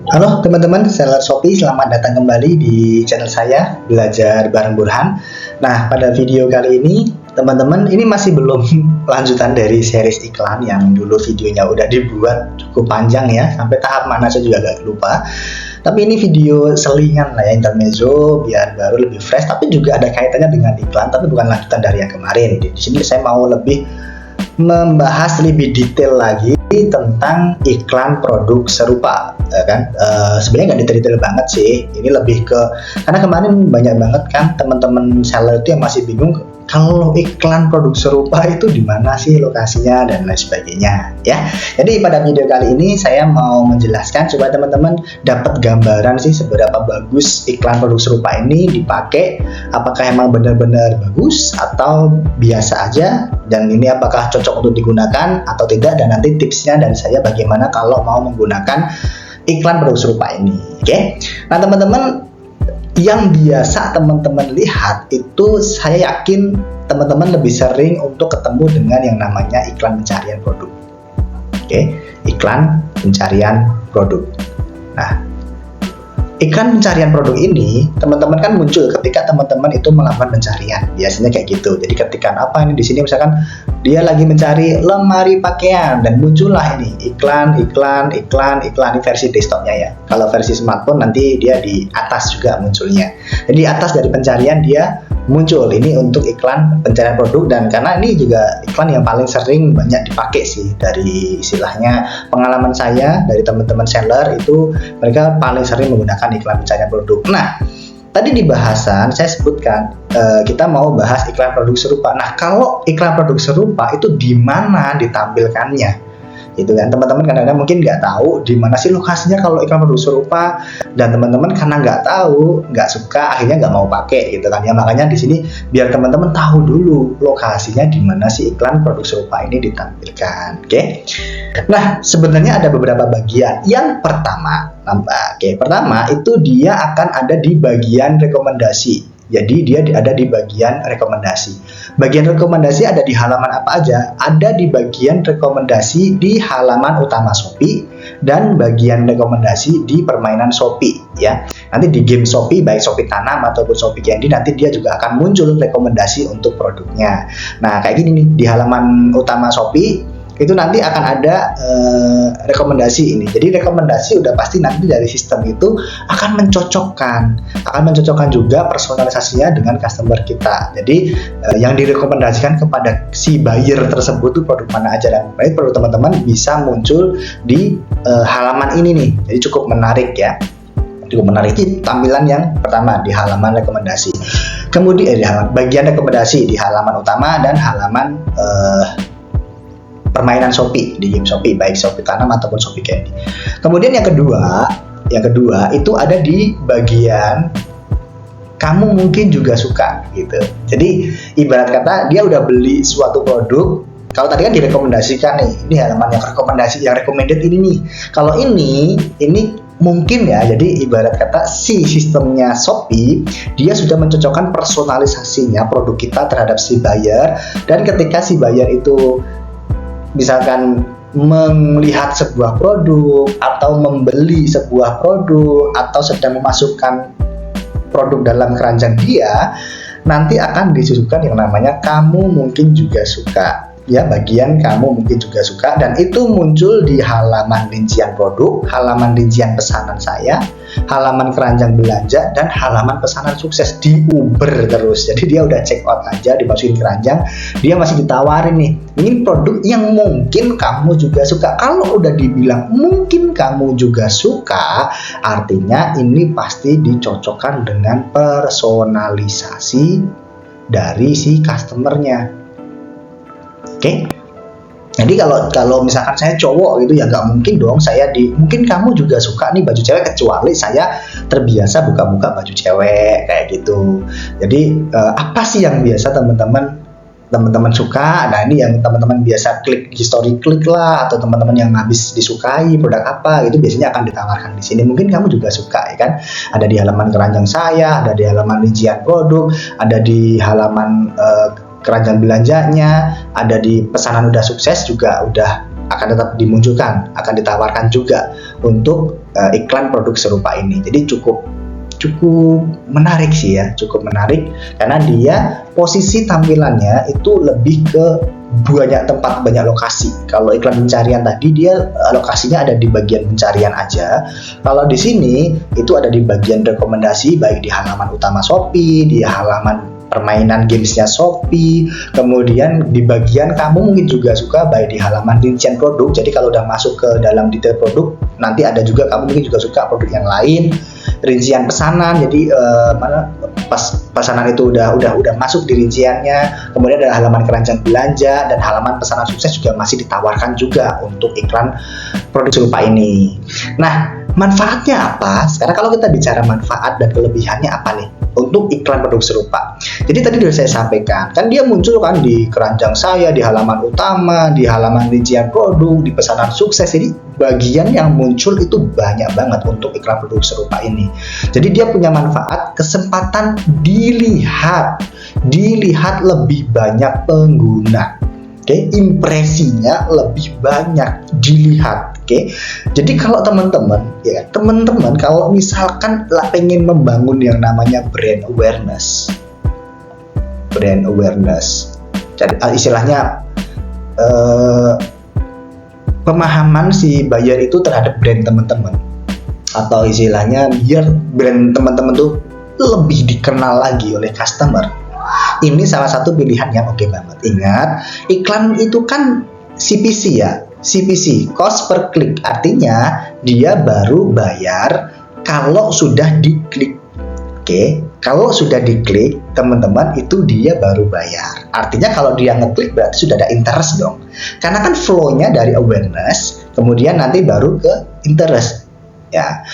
Halo teman-teman seller Shopee, selamat datang kembali di channel saya Belajar Bareng Burhan. Nah, pada video kali ini teman-teman, ini masih belum lanjutan dari series iklan yang dulu videonya udah dibuat cukup panjang ya, sampai tahap mana saya juga agak lupa. Tapi ini video selingan lah ya, intermezzo biar baru lebih fresh, tapi juga ada kaitannya dengan iklan, tapi bukan lanjutan dari yang kemarin. Di sini saya mau lebih membahas lebih detail lagi tentang iklan produk serupa, kan? Sebenarnya nggak detail-detail banget sih. Ini lebih ke karena kemarin banyak banget kan teman-teman seller itu yang masih bingung kalau iklan produk serupa itu di mana sih lokasinya dan lain sebagainya ya. Jadi pada video kali ini saya mau menjelaskan supaya teman-teman dapat gambaran sih seberapa bagus iklan produk serupa ini dipakai, apakah emang benar-benar bagus atau biasa aja, dan ini apakah cocok untuk digunakan atau tidak, dan nanti tipsnya dari saya bagaimana kalau mau menggunakan iklan produk serupa ini. Oke. Nah, teman-teman, yang biasa teman-teman lihat itu saya yakin teman-teman lebih sering untuk ketemu dengan yang namanya iklan pencarian produk. Oke, iklan pencarian produk. Nah, iklan pencarian produk ini teman-teman kan muncul ketika teman-teman itu melakukan pencarian. Biasanya kayak gitu. Jadi ketika apa ini di sini misalkan dia lagi mencari lemari pakaian dan muncullah ini iklan ini versi desktopnya ya. Kalau versi smartphone nanti dia di atas juga munculnya. Jadi di atas dari pencarian dia muncul ini untuk iklan pencarian produk, dan karena ini juga iklan yang paling sering banyak dipakai sih dari istilahnya pengalaman saya dari teman-teman seller itu mereka paling sering menggunakan iklan pencarian produk. Nah, tadi di bahasan saya sebutkan kita mau bahas iklan produk serupa. Nah, kalau iklan produk serupa itu di mana ditampilkannya? Itu kan teman-teman kadang-kadang mungkin nggak tahu di mana sih lokasinya kalau iklan produk serupa, dan teman-teman karena nggak tahu, nggak suka, akhirnya nggak mau pakai gitu kan ya. Makanya di sini biar teman-teman tahu dulu lokasinya di mana sih iklan produk serupa ini ditampilkan. Oke. Nah, sebenarnya ada beberapa bagian. Yang pertama itu dia akan ada di bagian rekomendasi. Jadi dia ada di bagian rekomendasi. Bagian rekomendasi ada di halaman apa aja? Ada di bagian rekomendasi di halaman utama Shopee dan bagian rekomendasi di permainan Shopee ya. Nanti di game Shopee, baik Shopee Tanam ataupun Shopee Candy, nanti dia juga akan muncul rekomendasi untuk produknya. Nah, kayak gini nih, di halaman utama Shopee itu nanti akan ada rekomendasi ini. Jadi rekomendasi udah pasti nanti dari sistem itu akan mencocokkan juga personalisasinya dengan customer kita. Jadi yang direkomendasikan kepada si buyer tersebut tuh produk mana aja, dan produk teman-teman bisa muncul di halaman ini nih. Jadi cukup menarik ya. Cukup menarik. Ini tampilan yang pertama di halaman rekomendasi. Kemudian di bagian rekomendasi di halaman utama dan halaman permainan Shopee, di game Shopee, baik Shopee Tanam ataupun Shopee Candy. Kemudian yang kedua itu ada di bagian kamu mungkin juga suka gitu. Jadi ibarat kata dia udah beli suatu produk. Kalau tadi kan direkomendasikan nih, ini halaman yang rekomendasi, yang recommended ini nih. Kalau ini mungkin ya, jadi ibarat kata si sistemnya Shopee dia sudah mencocokkan personalisasinya produk kita terhadap si buyer, dan ketika si buyer itu misalkan melihat sebuah produk atau membeli sebuah produk atau sedang memasukkan produk dalam keranjang dia, nanti akan disuguhkan yang namanya kamu mungkin juga suka ya, bagian kamu mungkin juga suka, dan itu muncul di halaman rincian produk, halaman rincian pesanan saya, halaman keranjang belanja, dan halaman pesanan sukses. Di Uber terus. Jadi dia udah check out aja, dimasukin keranjang, dia masih ditawarin nih, ini produk yang mungkin kamu juga suka. Kalau udah dibilang mungkin kamu juga suka, artinya ini pasti dicocokkan dengan personalisasi dari si customernya. Oke. Jadi kalau misalkan saya cowok gitu ya, nggak mungkin dong saya mungkin kamu juga suka nih baju cewek, kecuali saya terbiasa buka-buka baju cewek kayak gitu. Jadi apa sih yang biasa teman-teman suka? Nah, ini yang teman-teman biasa klik history, klik lah, atau teman-teman yang habis disukai produk apa gitu biasanya akan ditawarkan di sini. Mungkin kamu juga suka ya kan? Ada di halaman keranjang saya, ada di halaman rincian produk, ada di halaman keranjang belanjanya, ada di pesanan udah sukses juga udah akan tetap dimunculkan, akan ditawarkan juga untuk iklan produk serupa ini. Jadi cukup menarik sih ya, cukup menarik karena dia posisi tampilannya itu lebih ke banyak tempat, banyak lokasi. Kalau iklan pencarian tadi dia lokasinya ada di bagian pencarian aja. Kalau di sini itu ada di bagian rekomendasi, baik di halaman utama Shopee, di halaman permainan gamesnya Shopee, kemudian di bagian kamu mungkin juga suka baik di halaman rincian produk. Jadi kalau udah masuk ke dalam detail produk, nanti ada juga kamu mungkin juga suka produk yang lain, rincian pesanan. Jadi mana pas pesanan itu udah masuk di rinciannya, kemudian ada halaman keranjang belanja dan halaman pesanan sukses juga masih ditawarkan juga untuk iklan produk serupa ini. Nah, manfaatnya apa? Sekarang kalau kita bicara manfaat dan kelebihannya apa nih untuk iklan produk serupa? Jadi tadi sudah saya sampaikan, kan dia muncul kan di keranjang saya, di halaman utama, di halaman rincian produk, di pesanan sukses. Jadi bagian yang muncul itu banyak banget untuk iklan produk serupa ini. Jadi dia punya manfaat, kesempatan dilihat lebih banyak pengguna. Oke, impresinya lebih banyak dilihat. Oke, jadi kalau teman-teman kalau misalkan pengen membangun yang namanya brand awareness, jadi istilahnya pemahaman si buyer itu terhadap brand teman-teman, atau istilahnya biar brand teman-teman tuh lebih dikenal lagi oleh customer. Ini salah satu pilihan yang oke banget. Ingat, iklan itu kan CPC ya, CPC, cost per click. Artinya dia baru bayar kalau sudah diklik. Oke, kalau sudah diklik, teman-teman, itu dia baru bayar. Artinya kalau dia ngeklik berarti sudah ada interest dong. Karena kan flow-nya dari awareness, kemudian nanti baru ke interest. Ya,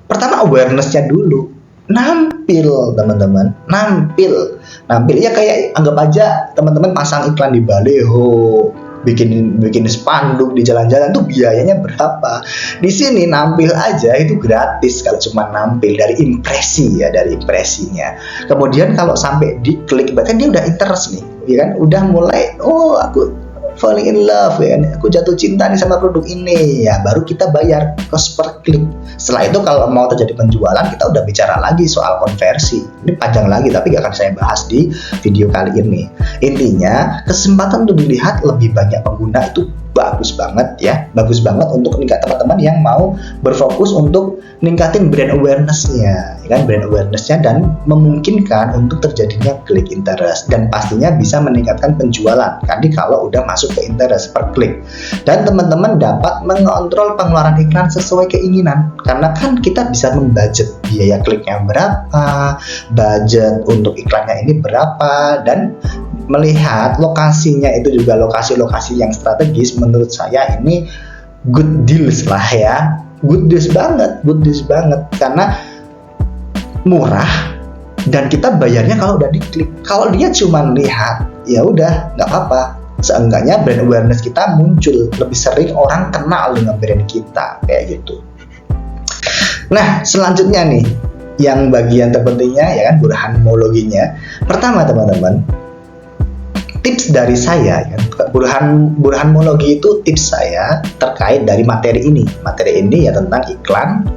pertama awareness-nya dulu. Nampil, teman-teman, nampil ya, kayak anggap aja teman-teman pasang iklan di baleho, bikin spanduk di jalan-jalan tuh biayanya berapa. Di sini nampil aja itu gratis kalau cuma nampil, dari impresi ya, dari impresinya. Kemudian kalau sampai diklik berarti dia udah interest nih, ya kan, udah mulai aku falling in love ya, aku jatuh cinta nih sama produk ini ya, baru kita bayar cost per klik. Setelah itu kalau mau terjadi penjualan, kita udah bicara lagi soal konversi. Ini panjang lagi tapi gak akan saya bahas di video kali ini. Intinya kesempatan untuk dilihat lebih banyak pengguna itu bagus banget ya, bagus banget untuk teman-teman yang mau berfokus untuk ningkatin brand awareness-nya, ya kan, brand awareness-nya, dan memungkinkan untuk terjadinya klik interest, dan pastinya bisa meningkatkan penjualan kan kalau udah masuk ke interest per klik. Dan teman-teman dapat mengontrol pengeluaran iklan sesuai keinginan, karena kan kita bisa membudget biaya kliknya berapa, budget untuk iklannya ini berapa, dan melihat lokasinya itu juga lokasi-lokasi yang strategis. Menurut saya ini good deals lah ya, good deals banget karena murah dan kita bayarnya kalau udah diklik. Kalau dia cuma lihat ya udah nggak apa-apa, seenggaknya brand awareness kita muncul, lebih sering orang kenal dengan brand kita kayak gitu. Nah, selanjutnya nih yang bagian terpentingnya ya kan, burhanologinya. Pertama teman-teman, tips dari saya ya, burhanologi itu tips saya terkait dari materi ini. Materi ini ya tentang iklan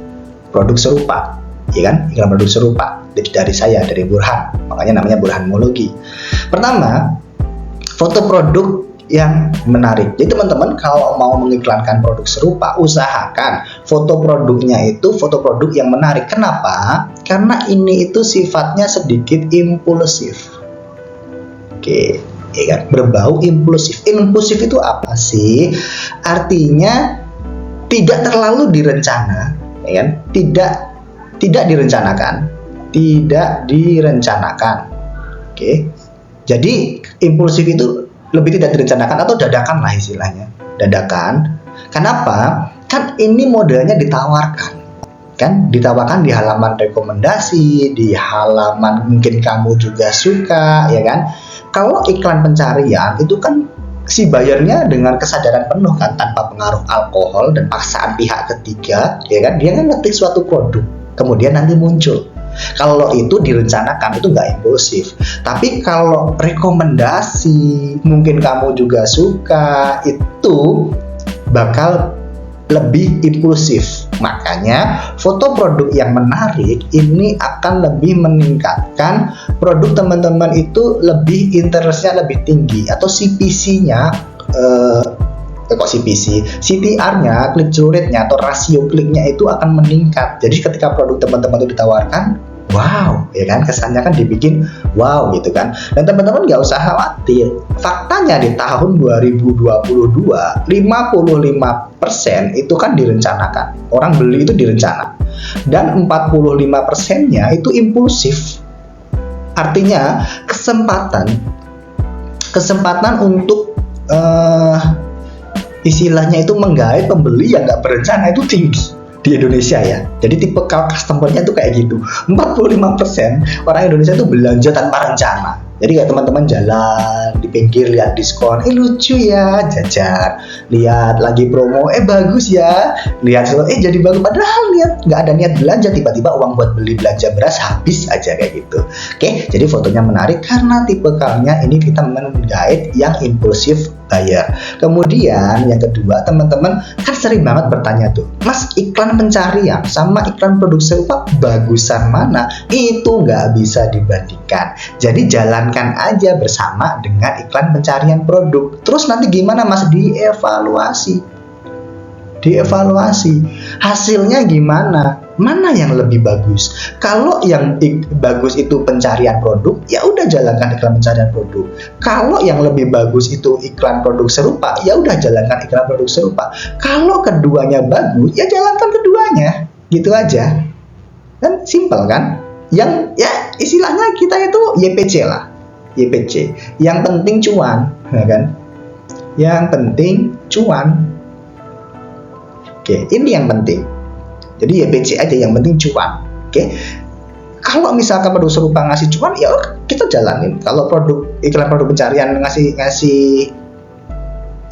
produk serupa, ya kan, iklan produk serupa. Tips dari saya, dari Burhan, makanya namanya burhanologi. Pertama, foto produk yang menarik. Jadi teman-teman kalau mau mengiklankan produk serupa, usahakan foto produknya itu foto produk yang menarik. Kenapa? Karena ini itu sifatnya sedikit impulsif. Oke. Ya kan, berbau impulsif. Impulsif itu apa sih? Artinya tidak terlalu direncana, ya kan? Tidak direncanakan. Oke. Jadi impulsif itu lebih tidak direncanakan atau dadakan lah istilahnya. Dadakan. Kenapa? Kan ini modelnya ditawarkan. Kan ditawarkan di halaman rekomendasi, di halaman mungkin kamu juga suka, ya kan? Kalau iklan pencarian itu kan si bayarnya dengan kesadaran penuh kan, tanpa pengaruh alkohol dan paksaan pihak ketiga, ya kan, dia kan ngetik suatu produk kemudian nanti muncul. Kalau itu direncanakan itu nggak impulsif. Tapi kalau rekomendasi mungkin kamu juga suka, itu bakal lebih impulsif. Makanya foto produk yang menarik ini akan lebih meningkatkan produk teman-teman itu, lebih interestnya lebih tinggi, atau CPC-nya CTR-nya, click through rate-nya atau rasio kliknya itu akan meningkat. Jadi ketika produk teman-teman itu ditawarkan, wow, ya kan, kesannya kan dibikin wow gitu kan. Dan teman-teman nggak usah khawatir, faktanya di tahun 2022 55% itu kan direncanakan, orang beli itu direncana, dan 45%-nya itu impulsif. Artinya kesempatan untuk istilahnya itu menggait pembeli yang nggak berencana itu tinggi di Indonesia ya. Jadi tipe customer-nya itu kayak gitu. 45% orang Indonesia itu belanja tanpa rencana. Jadi kayak teman-teman jalan di pinggir lihat diskon, lucu ya, jajar. Lihat lagi promo, bagus ya. Lihat jadi bagus, padahal lihat nggak ada niat belanja, tiba-tiba uang buat beli belanja beras habis aja kayak gitu. Oke, jadi fotonya menarik karena tipe kalnya ini kita menggait yang impulsif buyer. Kemudian yang kedua, teman-teman kan sering banget bertanya tuh, Mas, iklan pencarian sama iklan produk serupa bagusan mana? Itu nggak bisa dibandingkan. Jadi jalankan aja bersama dengan iklan pencarian produk. Terus nanti gimana, Mas? Dievaluasi hasilnya gimana, mana yang lebih bagus. Kalau yang bagus itu pencarian produk, ya udah jalankan iklan pencarian produk. Kalau yang lebih bagus itu iklan produk serupa, ya udah jalankan iklan produk serupa. Kalau keduanya bagus, ya jalankan keduanya, gitu aja. Kan simple kan? Yang ya istilahnya kita itu YPC lah, YPC. Yang penting cuan, ya kan? Yang penting cuan. Oke, ini yang penting. Jadi YPC aja, yang penting cuan. Oke. Kalau misalkan produk serupa ngasih cuan, ya kita jalanin. Kalau iklan produk pencarian ngasih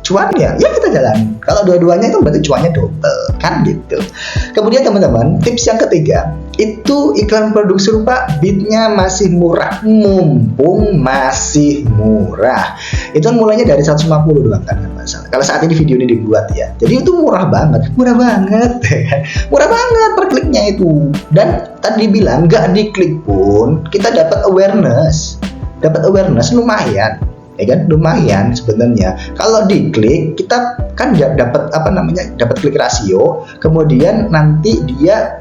cuan, ya kita jalanin. Kalau dua-duanya itu berarti cuannya double, kan gitu. Kemudian teman-teman, tips yang ketiga, itu iklan produk serupa bidnya masih murah, mumpung masih murah. Itu mulainya dari 150 doang kan, nggak masalah. Kalau saat ini video ini dibuat ya, jadi itu murah banget murah banget per kliknya itu. Dan tadi bilang nggak diklik pun kita dapat awareness lumayan. Ya kan, lumayan sebenarnya. Kalau diklik kita kan dapat dapat klik rasio, kemudian nanti dia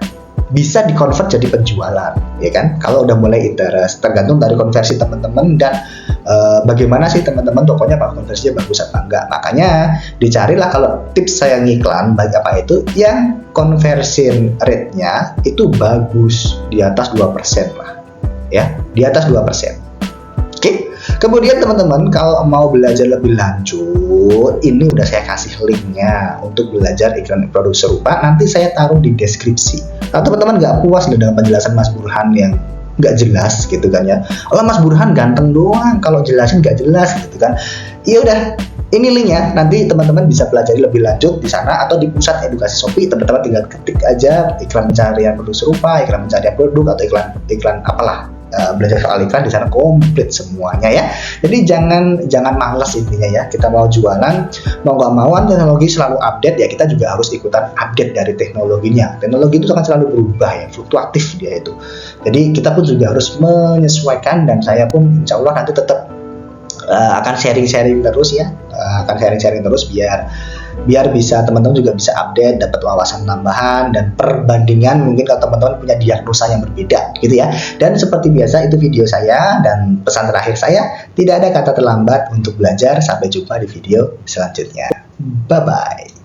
bisa dikonvert jadi penjualan, ya kan? Kalau udah mulai interest, tergantung dari konversi teman-teman dan bagaimana sih teman-teman tokonya, apa konversinya bagus apa enggak. Makanya dicarilah, kalau tips saya ngiklan baik apa itu yang conversion rate-nya itu bagus di atas 2% lah, ya, di atas 2%. Oke. Kemudian teman-teman kalau mau belajar lebih lanjut, ini udah saya kasih linknya untuk belajar iklan produk serupa, nanti saya taruh di deskripsi. Kalau teman-teman nggak puas dengan penjelasan Mas Burhan yang nggak jelas gitu kan ya, kalau Mas Burhan ganteng doang, kalau jelasin nggak jelas gitu kan, ya udah, ini linknya, nanti teman-teman bisa pelajari lebih lanjut di sana atau di pusat edukasi Shopee. Teman-teman tinggal ketik aja iklan pencarian produk serupa, iklan pencarian produk, atau iklan apalah, belajar soal iklan di sana komplit semuanya ya. Jadi jangan malas intinya ya. Kita mau jualan, mau nggak mau teknologi selalu update ya, kita juga harus ikutan update dari teknologinya. Teknologi itu akan selalu berubah ya, fluktuatif dia itu. Jadi kita pun juga harus menyesuaikan, dan saya pun insya Allah nanti tetap akan sharing-sharing terus ya, biar bisa teman-teman juga bisa update, dapat wawasan tambahan dan perbandingan, mungkin kalau teman-teman punya diagnosa yang berbeda gitu ya. Dan seperti biasa itu video saya, dan pesan terakhir saya, tidak ada kata terlambat untuk belajar. Sampai jumpa di video selanjutnya. Bye bye.